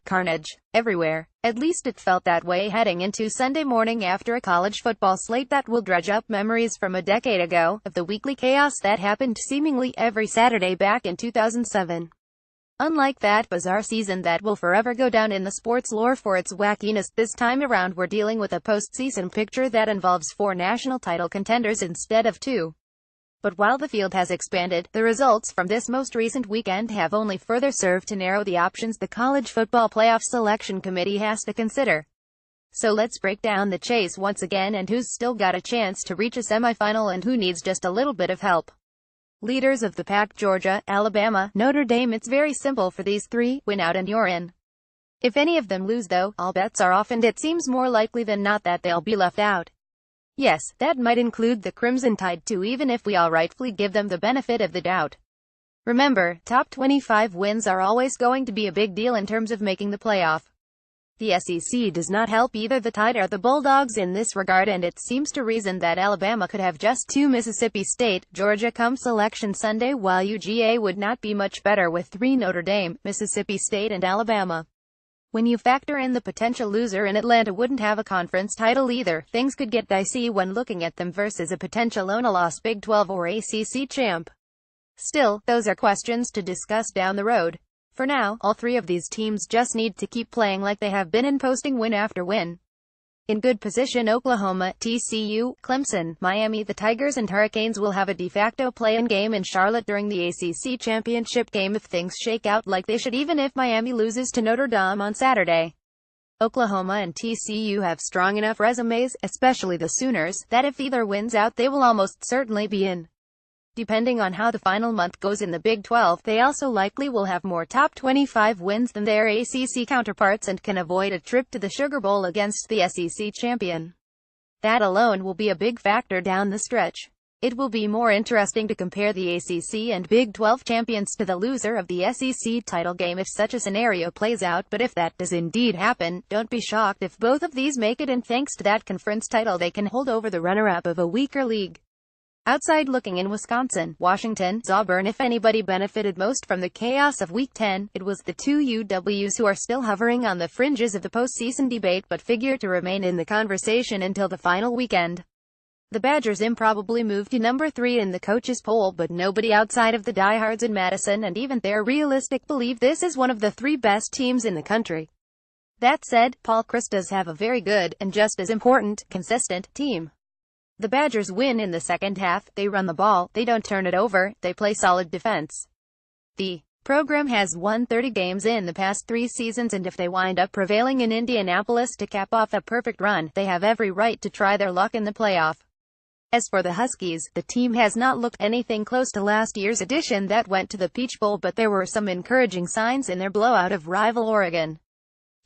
Carnage, everywhere. At least it felt that way heading into Sunday morning after a college football slate that will dredge up memories from a decade ago, of the weekly chaos that happened seemingly every Saturday back in 2007. Unlike that bizarre season that will forever go down in the sports lore for its wackiness, this time around we're dealing with a postseason picture that involves 4 national title contenders instead of 2. But while the field has expanded, the results from this most recent weekend have only further served to narrow the options the College Football Playoff Selection Committee has to consider. So let's break down the chase once again and who's still got a chance to reach a semifinal and who needs just a little bit of help. Leaders of the pack: Georgia, Alabama, Notre Dame. It's very simple for these 3, win out and you're in. If any of them lose though, all bets are off and it seems more likely than not that they'll be left out. Yes, that might include the Crimson Tide too, even if we all rightfully give them the benefit of the doubt. Remember, top 25 wins are always going to be a big deal in terms of making the playoff. The SEC does not help either the Tide or the Bulldogs in this regard, and it seems to reason that Alabama could have just 2 Mississippi State, Georgia come Selection Sunday, while UGA would not be much better with 3 Notre Dame, Mississippi State and Alabama. When you factor in the potential loser in Atlanta wouldn't have a conference title either, things could get dicey when looking at them versus a potential loss Big 12 or ACC champ. Still, those are questions to discuss down the road. For now, all 3 of these teams just need to keep playing like they have been and posting win after win. In good position: Oklahoma, TCU, Clemson, Miami. The Tigers and Hurricanes will have a de facto play-in game in Charlotte during the ACC championship game if things shake out like they should, even if Miami loses to Notre Dame on Saturday. Oklahoma and TCU have strong enough resumes, especially the Sooners, that if either wins out they will almost certainly be in. Depending on how the final month goes in the Big 12, they also likely will have more top 25 wins than their ACC counterparts and can avoid a trip to the Sugar Bowl against the SEC champion. That alone will be a big factor down the stretch. It will be more interesting to compare the ACC and Big 12 champions to the loser of the SEC title game if such a scenario plays out, but if that does indeed happen, don't be shocked if both of these make it, and thanks to that conference title they can hold over the runner-up of a weaker league. Outside looking in: Wisconsin, Washington, Auburn. If anybody benefited most from the chaos of Week 10, it was the 2 UWs, who are still hovering on the fringes of the postseason debate but figure to remain in the conversation until the final weekend. The Badgers improbably moved to number 3 in the coaches' poll, but nobody outside of the diehards in Madison and even their realistic believe this is one of the 3 best teams in the country. That said, Paul Chryst does have a very good, and just as important, consistent team. The Badgers win in the second half, they run the ball, they don't turn it over, they play solid defense. The program has won 30 games in the past 3 seasons, and if they wind up prevailing in Indianapolis to cap off a perfect run, they have every right to try their luck in the playoff. As for the Huskies, the team has not looked anything close to last year's edition that went to the Peach Bowl, but there were some encouraging signs in their blowout of rival Oregon.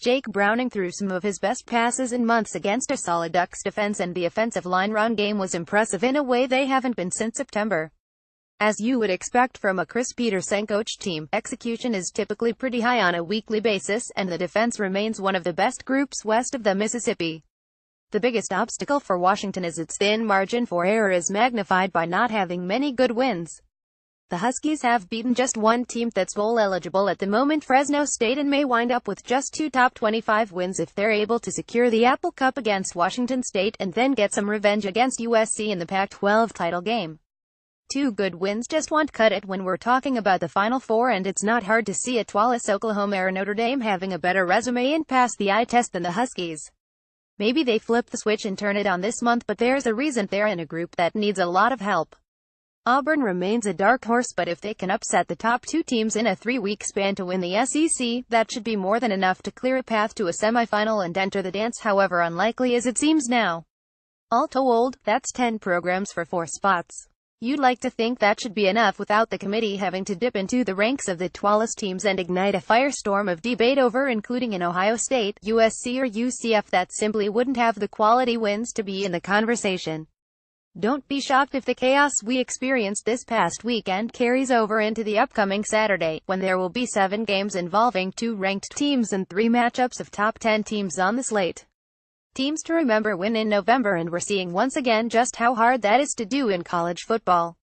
Jake Browning threw some of his best passes in months against a solid Ducks defense, and the offensive line run game was impressive in a way they haven't been since September. As you would expect from a Chris Petersen-coached team, execution is typically pretty high on a weekly basis, and the defense remains one of the best groups west of the Mississippi. The biggest obstacle for Washington is its thin margin for error is magnified by not having many good wins. The Huskies have beaten just 1 team that's bowl eligible at the moment, Fresno State, and may wind up with just 2 top 25 wins if they're able to secure the Apple Cup against Washington State and then get some revenge against USC in the Pac-12 title game. 2 good wins just won't cut it when we're talking about the Final Four, and it's not hard to see a Tualis, Oklahoma or Notre Dame having a better resume and pass the eye test than the Huskies. Maybe they flip the switch and turn it on this month, but there's a reason they're in a group that needs a lot of help. Auburn remains a dark horse, but if they can upset the top 2 teams in a 3-week span to win the SEC, that should be more than enough to clear a path to a semifinal and enter the dance, however unlikely as it seems now. All told, that's 10 programs for 4 spots. You'd like to think that should be enough without the committee having to dip into the ranks of the Tualis teams and ignite a firestorm of debate over including an Ohio State, USC or UCF that simply wouldn't have the quality wins to be in the conversation. Don't be shocked if the chaos we experienced this past weekend carries over into the upcoming Saturday, when there will be 7 games involving 2 ranked teams and 3 matchups of top 10 teams on the slate. Teams to remember win in November, and we're seeing once again just how hard that is to do in college football.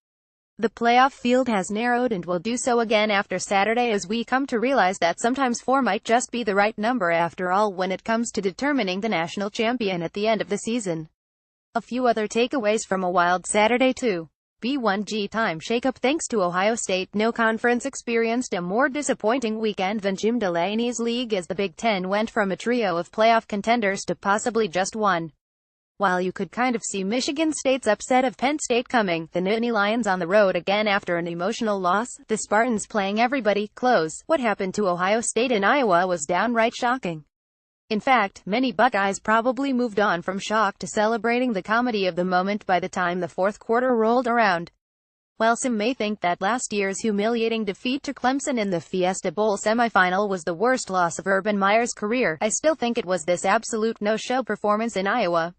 The playoff field has narrowed and will do so again after Saturday, as we come to realize that sometimes 4 might just be the right number after all when it comes to determining the national champion at the end of the season. A few other takeaways from a wild Saturday too. B1G time shakeup thanks to Ohio State. No conference experienced a more disappointing weekend than Jim Delaney's league, as the Big Ten went from a trio of playoff contenders to possibly just one. While you could kind of see Michigan State's upset of Penn State coming, the Nittany Lions on the road again after an emotional loss, the Spartans playing everybody close. What happened to Ohio State and Iowa was downright shocking. In fact, many Buckeyes probably moved on from shock to celebrating the comedy of the moment by the time the fourth quarter rolled around. While some may think that last year's humiliating defeat to Clemson in the Fiesta Bowl semifinal was the worst loss of Urban Meyer's career, I still think it was this absolute no-show performance in Iowa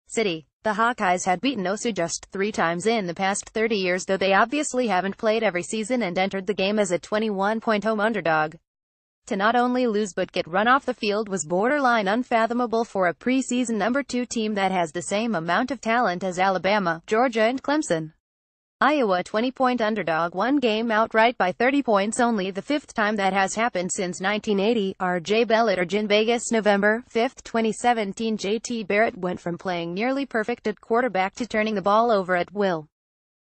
City. The Hawkeyes had beaten OSU just 3 times in the past 30 years, though they obviously haven't played every season and entered the game as a 21-point home underdog. To not only lose but get run off the field was borderline unfathomable for a preseason number 2 team that has the same amount of talent as Alabama, Georgia and Clemson. Iowa 20-point underdog, one game outright by 30 points, only the 5th time that has happened since 1980. R.J. Bellitterge in Vegas, November 5, 2017. J.T. Barrett went from playing nearly perfect at quarterback to turning the ball over at will.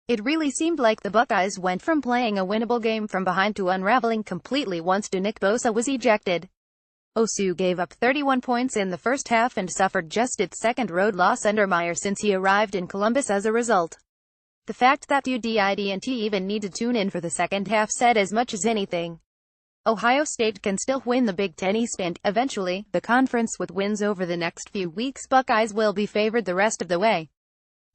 It really seemed like the Buckeyes went from playing a winnable game from behind to unraveling completely once Nick Bosa was ejected. OSU gave up 31 points in the first half and suffered just its second road loss under Meyer since he arrived in Columbus as a result. The fact that UDID&T even need to tune in for the second half said as much as anything. Ohio State can still win the Big Ten East and, eventually, the conference with wins over the next few weeks. Buckeyes will be favored the rest of the way.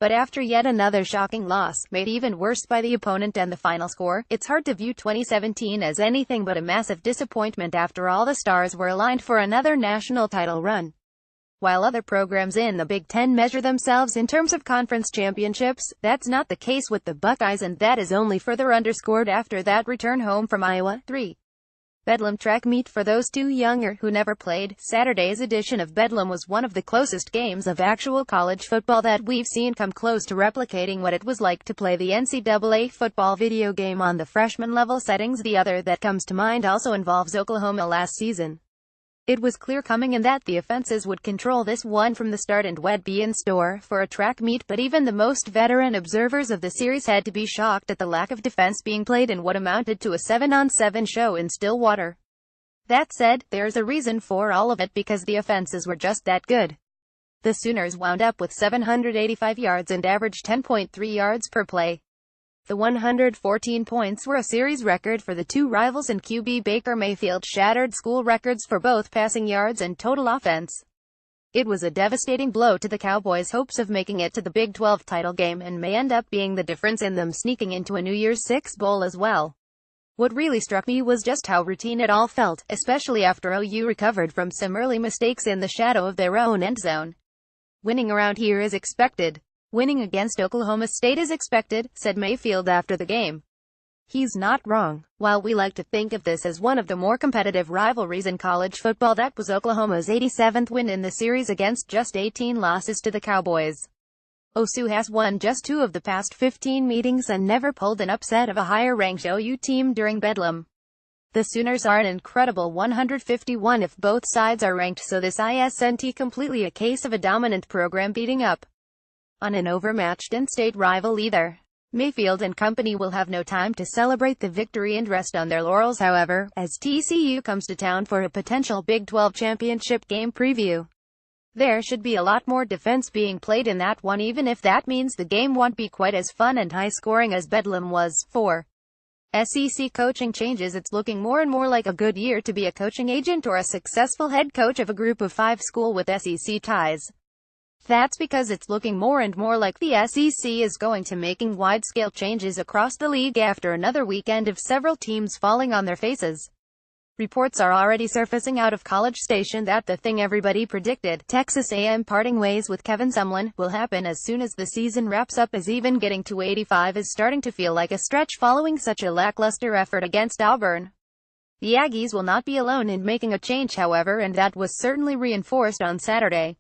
But after yet another shocking loss, made even worse by the opponent and the final score, it's hard to view 2017 as anything but a massive disappointment after all the stars were aligned for another national title run. While other programs in the Big Ten measure themselves in terms of conference championships, that's not the case with the Buckeyes, and that is only further underscored after that return home from Iowa. 3. Bedlam track meet for those too younger who never played. Saturday's edition of Bedlam was one of the closest games of actual college football that we've seen come close to replicating what it was like to play the NCAA football video game on the freshman level settings. The other that comes to mind also involves Oklahoma last season. It was clear coming in that the offenses would control this one from the start and would be in store for a track meet, but even the most veteran observers of the series had to be shocked at the lack of defense being played in what amounted to a 7-on-7 show in Stillwater. That said, there's a reason for all of it, because the offenses were just that good. The Sooners wound up with 785 yards and averaged 10.3 yards per play. The 114 points were a series record for the two rivals, and QB Baker Mayfield shattered school records for both passing yards and total offense. It was a devastating blow to the Cowboys' hopes of making it to the Big 12 title game, and may end up being the difference in them sneaking into a New Year's Six bowl as well. What really struck me was just how routine it all felt, especially after OU recovered from some early mistakes in the shadow of their own end zone. Winning around here is expected. Winning against Oklahoma State is expected, said Mayfield after the game. He's not wrong. While we like to think of this as one of the more competitive rivalries in college football, that was Oklahoma's 87th win in the series against just 18 losses to the Cowboys. OSU has won just 2 of the past 15 meetings and never pulled an upset of a higher-ranked OU team during Bedlam. The Sooners are an incredible 151 if both sides are ranked, so this isn't completely a case of a dominant program beating up on an overmatched in-state rival either. Mayfield and company will have no time to celebrate the victory and rest on their laurels, however, as TCU comes to town for a potential Big 12 championship game preview. There should be a lot more defense being played in that one, even if that means the game won't be quite as fun and high-scoring as Bedlam was. 4. SEC coaching changes. It's looking more and more like a good year to be a coaching agent or a successful head coach of a group of 5 school with SEC ties. That's because it's looking more and more like the SEC is going to making wide-scale changes across the league after another weekend of several teams falling on their faces. Reports are already surfacing out of College Station that the thing everybody predicted, Texas A&M parting ways with Kevin Sumlin, will happen as soon as the season wraps up, as even getting to 85 is starting to feel like a stretch following such a lackluster effort against Auburn. The Aggies will not be alone in making a change, however, and that was certainly reinforced on Saturday.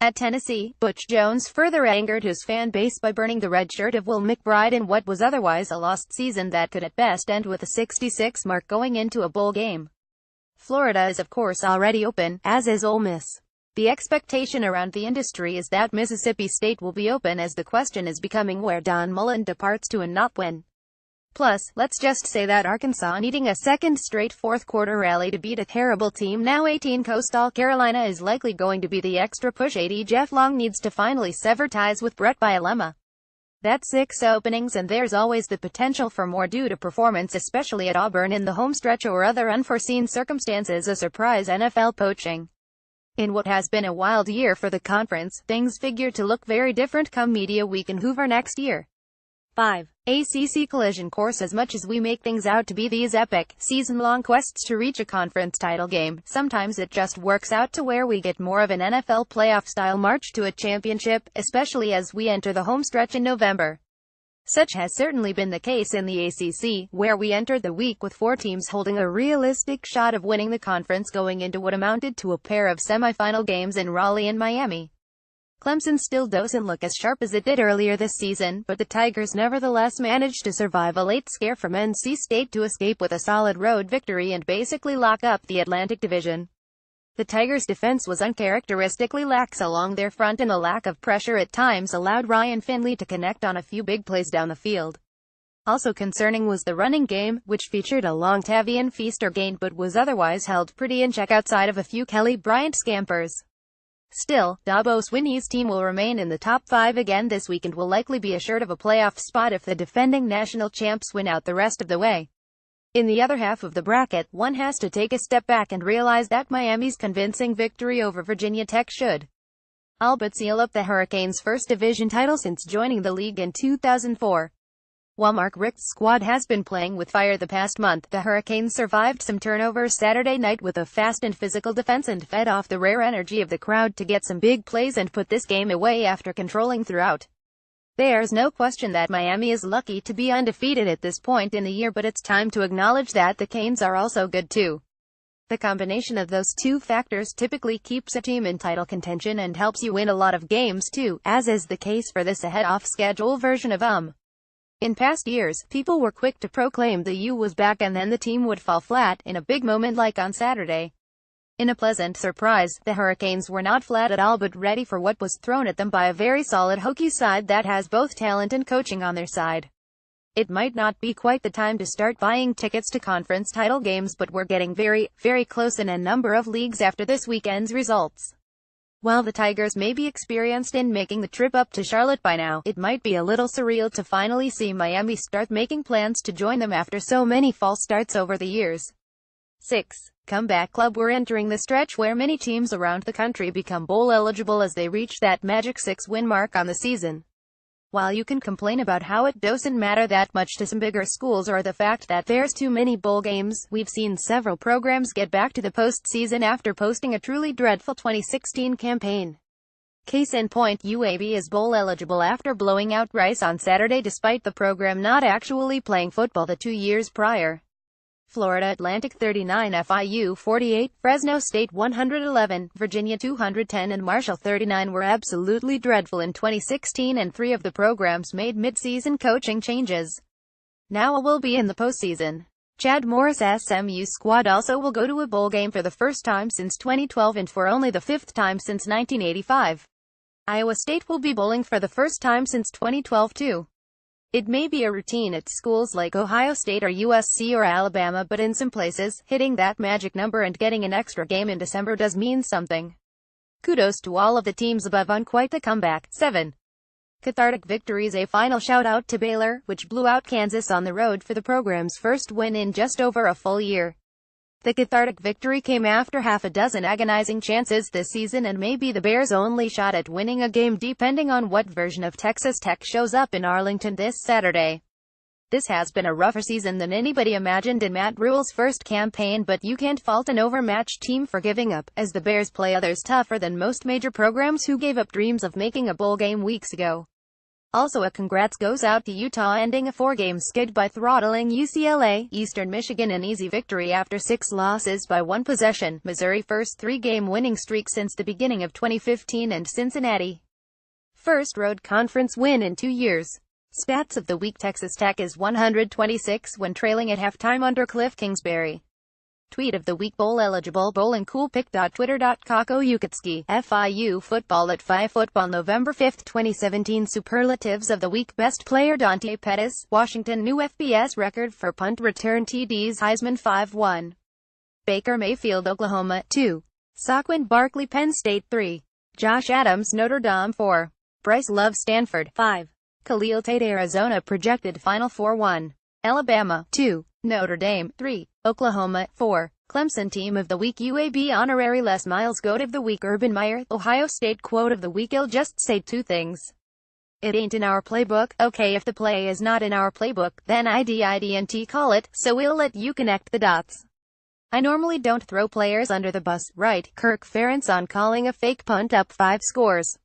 At Tennessee, Butch Jones further angered his fan base by burning the red shirt of Will McBride in what was otherwise a lost season that could at best end with a 66 mark going into a bowl game. Florida is of course already open, as is Ole Miss. The expectation around the industry is that Mississippi State will be open, as the question is becoming where Don Mullen departs to and not when. Plus, let's just say that Arkansas, needing a second straight fourth-quarter rally to beat a terrible team now 18 Coastal Carolina, is likely going to be the extra push. AD Jeff Long needs to finally sever ties with Brett Bielema. That's 6 openings, and there's always the potential for more due to performance, especially at Auburn in the home stretch, or other unforeseen circumstances, a surprise NFL poaching. In what has been a wild year for the conference, things figure to look very different come Media Week in Hoover next year. 5. ACC collision course. As much as we make things out to be these epic, season-long quests to reach a conference title game, sometimes it just works out to where we get more of an NFL playoff-style march to a championship, especially as we enter the home stretch in November. Such has certainly been the case in the ACC, where we entered the week with 4 teams holding a realistic shot of winning the conference going into what amounted to a pair of semifinal games in Raleigh and Miami. Clemson still doesn't look as sharp as it did earlier this season, but the Tigers nevertheless managed to survive a late scare from NC State to escape with a solid road victory and basically lock up the Atlantic Division. The Tigers' defense was uncharacteristically lax along their front, and a lack of pressure at times allowed Ryan Finley to connect on a few big plays down the field. Also concerning was the running game, which featured a long Tavian Feaster gain but was otherwise held pretty in check outside of a few Kelly Bryant scampers. Still, Dabo Swinney's team will remain in the top 5 again this week and will likely be assured of a playoff spot if the defending national champs win out the rest of the way. In the other half of the bracket, one has to take a step back and realize that Miami's convincing victory over Virginia Tech should all but seal up the Hurricanes' first division title since joining the league in 2004. While Mark Richt's squad has been playing with fire the past month, the Hurricanes survived some turnovers Saturday night with a fast and physical defense and fed off the rare energy of the crowd to get some big plays and put this game away after controlling throughout. There's no question that Miami is lucky to be undefeated at this point in the year, but it's time to acknowledge that the Canes are also good too. The combination of those two factors typically keeps a team in title contention and helps you win a lot of games too, as is the case for this ahead-off-schedule version of In past years, people were quick to proclaim the U was back, and then the team would fall flat in a big moment like on Saturday. In a pleasant surprise, the Hurricanes were not flat at all but ready for what was thrown at them by a very solid Hokie side that has both talent and coaching on their side. It might not be quite the time to start buying tickets to conference title games, but we're getting very, very close in a number of leagues after this weekend's results. While the Tigers may be experienced in making the trip up to Charlotte by now, it might be a little surreal to finally see Miami start making plans to join them after so many false starts over the years. 6. Comeback Club. We're entering the stretch where many teams around the country become bowl eligible as they reach that magic 6-win mark on the season. While you can complain about how it doesn't matter that much to some bigger schools or the fact that there's too many bowl games, we've seen several programs get back to the postseason after posting a truly dreadful 2016 campaign. Case in point, UAB is bowl eligible after blowing out Rice on Saturday despite the program not actually playing football the 2 years prior. Florida Atlantic 39, FIU 48, Fresno State 111, Virginia 210 and Marshall 39 were absolutely dreadful in 2016, and 3 of the programs made mid-season coaching changes. Now will be in the postseason. Chad Morris' SMU squad also will go to a bowl game for the first time since 2012 and for only the 5th time since 1985. Iowa State will be bowling for the first time since 2012 too. It may be a routine at schools like Ohio State or USC or Alabama, but in some places, hitting that magic number and getting an extra game in December does mean something. Kudos to all of the teams above on quite the comeback. 7. Cathartic victories. A final shout-out to Baylor, which blew out Kansas on the road for the program's first win in just over a full year. The cathartic victory came after half a dozen agonizing chances this season and may be the Bears' only shot at winning a game depending on what version of Texas Tech shows up in Arlington this Saturday. This has been a rougher season than anybody imagined in Matt Rule's first campaign, but you can't fault an overmatched team for giving up, as the Bears play others tougher than most major programs who gave up dreams of making a bowl game weeks ago. Also a congrats goes out to Utah ending a 4-game skid by throttling UCLA. Eastern Michigan an easy victory after 6 losses by 1 possession. Missouri first 3-game winning streak since the beginning of 2015 and Cincinnati first road conference win in 2 years. Spats of the week: Texas Tech is 126 when trailing at halftime under Cliff Kingsbury. Tweet of the week: bowl eligible bowlingcoolpick.twitter.Kako FIU football at 5 football November 5, 2017. Superlatives of the week: best player Dante Pettis, Washington new FBS record for punt return TDs Heisman 5-1. Baker Mayfield Oklahoma 2. Saquon Barkley Penn State 3. Josh Adams Notre Dame 4. Bryce Love Stanford 5. Khalil Tate Arizona projected Final Four 1. Alabama 2. Notre Dame 3. Oklahoma 4. Clemson team of the week: UAB honorary Les Miles goat of the week: Urban Meyer. Ohio State quote of the week: I'll just say 2 things. It ain't in our playbook. Okay, if the play is not in our playbook, then I didn't call it, so we'll let you connect the dots. I normally don't throw players under the bus, right? Kirk Ferentz on calling a fake punt up 5 scores.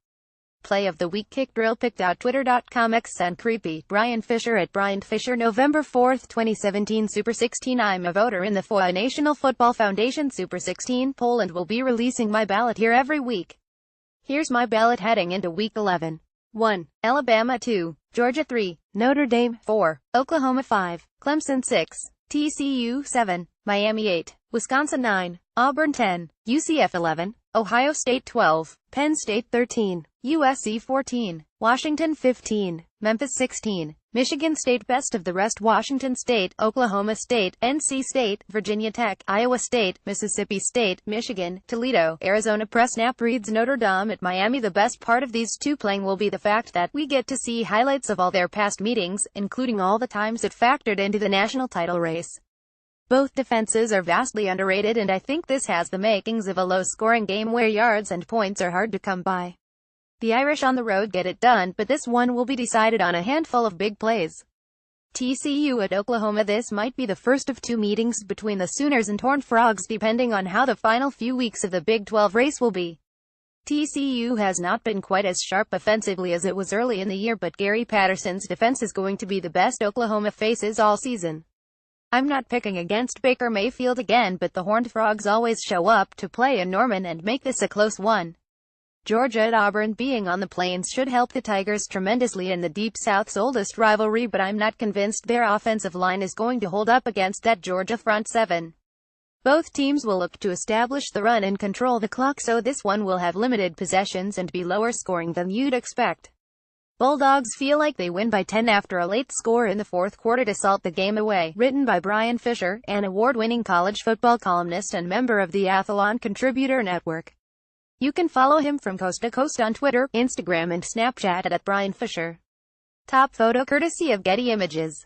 Play of the week: kick drill pick.twitter.com X and creepy Brian Fisher at Brian Fisher November 4, 2017. Super 16. I'm a voter in the FOA National Football Foundation Super 16 poll and will be releasing my ballot here every week. Here's my ballot heading into week 11. 1. Alabama 2. Georgia 3. Notre Dame 4. Oklahoma 5. Clemson 6. TCU 7. Miami 8. Wisconsin 9. Auburn 10. UCF 11. Ohio State 12. Penn State 13. USC 14. Washington 15. Memphis 16. Michigan State best of the rest: Washington State, Oklahoma State, NC State, Virginia Tech, Iowa State, Mississippi State, Michigan, Toledo, Arizona. Press snap reads Notre Dame at Miami. The best part of these 2 playing will be the fact that we get to see highlights of all their past meetings, including all the times it factored into the national title race. Both defenses are vastly underrated, and I think this has the makings of a low-scoring game where yards and points are hard to come by. The Irish on the road get it done, but this one will be decided on a handful of big plays. TCU at Oklahoma. This might be the first of 2 meetings between the Sooners and Horned Frogs, depending on how the final few weeks of the Big 12 race will be. TCU has not been quite as sharp offensively as it was early in the year, but Gary Patterson's defense is going to be the best Oklahoma faces all season. I'm not picking against Baker Mayfield again, but the Horned Frogs always show up to play in Norman and make this a close one. Georgia at Auburn. Being on the plains should help the Tigers tremendously in the Deep South's oldest rivalry, but I'm not convinced their offensive line is going to hold up against that Georgia front 7. Both teams will look to establish the run and control the clock, so this one will have limited possessions and be lower scoring than you'd expect. Bulldogs feel like they win by 10 after a late score in the 4th quarter to salt the game away. Written by Brian Fisher, an award-winning college football columnist and member of the Athlon Contributor Network. You can follow him from coast to coast on Twitter, Instagram and Snapchat at Brian Fisher. Top photo courtesy of Getty Images.